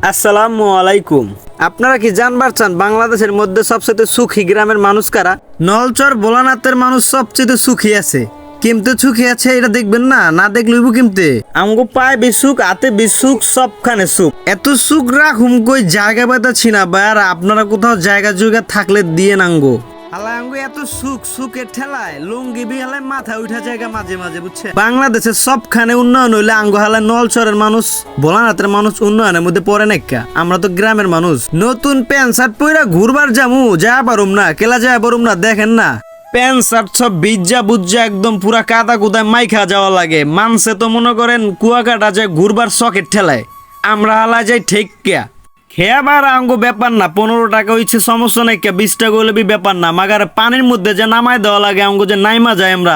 আসসালামু আলাইকুম। আপনারা কি জানবার চান বাংলাদেশের মধ্যে সবচেয়ে সুখী গ্রামের মানুষ কারা? নলচর ভোলানাথের মানুষ সবচেয়ে সুখী আছে। কিন্তু সুখী আছে এটা দেখবেন না, না দেখলে কিমতে আমগো পায় বিসুখ হাতে বিসুখ সবখানে সুখ। এত সুখ রাখুম কই জায়গা পাইতাছি না ভাই। আর আপনারা কোথাও জায়গা জুয়গা থাকলে দিয়ে নাঙ্গো হালায় আঙ্গো এত সুখ সুখের ঠেলায় লুঙ্গি বিহালায় মাথা উঠা জায়গা মাঝে মাঝে বুঝছে। বাংলাদেশের সবখানে উন্নয়ন হইলে আঙ্গো হালায় নলচরের মানুষ ভোলানাথের মানুষ উন্নয়নের মধ্যে পড়ে নাকা। আমরা তো গ্রামের মানুষ। নতুন প্যান্ট শার্ট পইরা ঘুরবার যামু যা পারুম না, কেলা যা পারুম না। দেখেন না প্যান্ট শার্ট সব ভিজা বুজ্জা একদম পুরা কাদা কুদায় মাইখা যাওয়া লাগে। মানসে তো মনে করেন কুয়াকাটা যায় ঘুরবার শখের ঠেলায়, আমরা হালা যাই ঠেকিয়া খেয়াবার আঙ্গো ব্যাপার না। 15 টাকা হইছে সমস্যা নাই, 20 টাকা হলে ব্যাপার না। মাগার পানির মধ্যে যে নামাই দেওয়া লাগে আঙ্গো যে নাইমা যায় আমরা।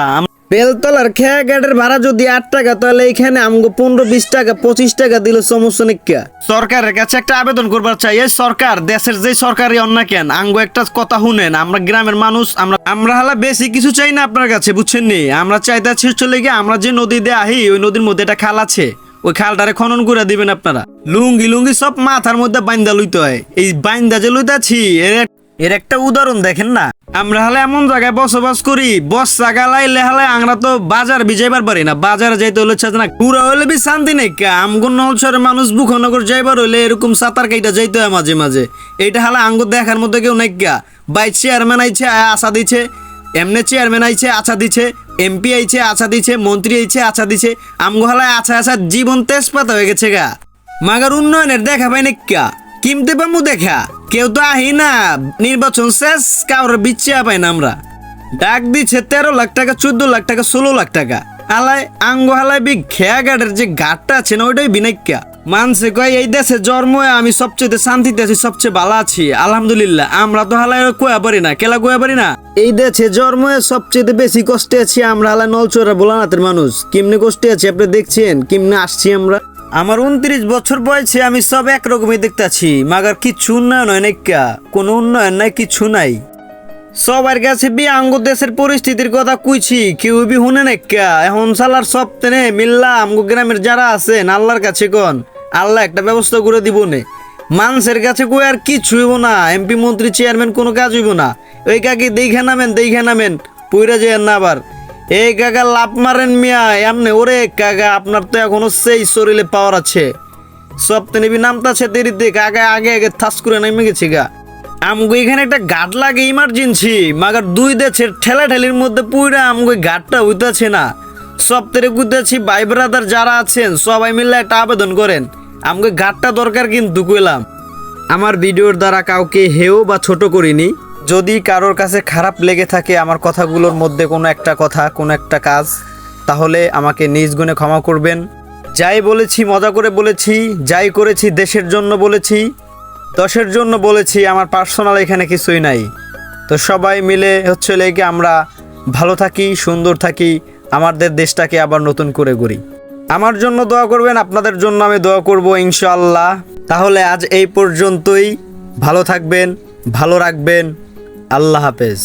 বেলতলার খেয়া গাড়ির ভাড়া যদি 8 টাকা তাহলে এখানে আমগো 15-20 টাকা 25 টাকা দিলে সমস্যা নেই। সরকারের কাছে একটা আবেদন করবার চাই, এই সরকার দেশের যে সরকারি অন্য কেন আঙ্গো একটা কথা শুনেন। আমরা গ্রামের মানুষ, আমরা হালা বেশি কিছু চাই না আপনার কাছে, বুঝছেন নি? আমরা চাইতেছি চলে গিয়ে আমরা যে নদী দিয়ে আহি ওই নদীর মধ্যে একটা খাল আছে, ওই খালটারে খনন করে দিবেন আপনারা। লুঙ্গি সব মাথার মধ্যে বাইন্দা লইতে হয়। এই বাইন্দা যে লইতাছি এর একটা উদাহরণ দেখেন না। আমরা হলে এমন জায়গায় বসবাস করি, বর্ষা গালাইলে হলে আমরা তো বাজার যাইবার পারি না। বাজারে যাইতে হলে না পুরা হইলে বি শান্তি নেই। আমগুন নলছরের মানুষ বুখনগর যাইবার হইলে এরকম সাঁতার কাইটা যাইতে হয় মাঝে মাঝে। এইটা হলে আঙ্গুর দেখার মধ্যে কেউ নাই। বাই চেয়ারম্যান আইছে আশা দিচ্ছে, এমনি চেয়ারম্যান আইছে আশা দিচ্ছে, এমপি আইছে আশা দিচ্ছে, মন্ত্রী আইছে আশা দিচ্ছে। আমগো হালায় আশা জীবন তেজপাতা হয়ে গেছে গা। মাগার উন্নয়নের দেখা পাই না কিমতে পামু দেখা। কেউ তো আহি না, নির্বাচন শেষ কাউর বিচ্ছা পাই না। আমরা ডাক দিচ্ছে 13 লাখ টাকা, 14 লাখ টাকা, 16 লাখ টাকা। আলাই আঙ্গো হালাই বি খেয়া গাড়ের যে ঘাটটা আছে না ওইটাই বিনাইকা। মানছে কয় এই দেশে জন্ম আমি সবচেয়ে শান্তিতে আছি, সবচেয়ে ভালো আছি আলহামদুলিল্লাহ। আমরা তো হালাই কোয়া পারি না, কেলা কোয়া পারি না। এই দেশে জন্ম সবচেয়ে বেশি কষ্টে আছি আমরা হালাই নলচরা ভোলানাথের মানুষ। কেমনে কষ্টে আছি আপনি দেখছেন, কেমনে আসছি আমরা। আমার 29 বছর বয়সে আমি সব একরকমই দেখতেছি। মাগার কিচ্ছু উন্নয়ন হয় নাইকা, কোনো উন্নয়ন নাই, কিচ্ছু নাই। সবার কাছে বি আঙ্গ দেশের পরিস্থিতির কথা কইছি, কেউ বি শুনে নাইকা। এখন সালার সব তেনে মিল্লা আমগো গ্রামের যারা আছেন আল্লাহর কাছে কন, আল্লাহ একটা ব্যবস্থা করে দিব নে। মানুষের কাছে কই আর কিচ্ছু হইব না। এমপি মন্ত্রী চেয়ারম্যান কোনো কাজ হইব না। ওই কাকি দেখে নামেন পুইরা যায় না আবার। এই কাকা লাভ মারেন মিয়া এমনি। ওরে কাকা আপনার তো এখনো সেই শরীরে পাওয়ার আছে, সব তো নিবি নামতাছে দেরিতে। কাকা আগে থাস করে নেমে গেছে গা। আমগো এখানে একটা ঘাট লাগে ইমার্জেন্সি। মাগার 2 দেশের ঠেলাঠেলির মধ্যে পুইরা আমগো ঘাটটা হইতাছে না। সব তেরে বুঝতেছি ভাই ব্রাদার যারা আছেন সবাই মিলে একটা আবেদন করেন, আমগো ঘাটটা দরকার। কিন্তু কইলাম আমার ভিডিওর দ্বারা কাউকে হেও বা ছোট করিনি। যদি কারোর কাছে খারাপ লেগে থাকে আমার কথাগুলোর মধ্যে কোনো একটা কথা, কোনো একটা কাজ, তাহলে আমাকে নিজ গুণে ক্ষমা করবেন। যাই বলেছি মজা করে বলেছি, যাই করেছি দেশের জন্য বলেছি, দশের জন্য বলেছি। আমার পার্সোনাল এখানে কিছুই নাই। তো সবাই মিলে হচ্ছে লেগে আমরা ভালো থাকি, সুন্দর থাকি, আমাদের দেশটাকে আবার নতুন করে গড়ি। আমার জন্য দোয়া করবেন, আপনাদের জন্য আমি দোয়া করব ইনশাআল্লাহ। তাহলে আজ এই পর্যন্তই। ভালো থাকবেন, ভালো রাখবেন। আল্লাহ হাফেজ।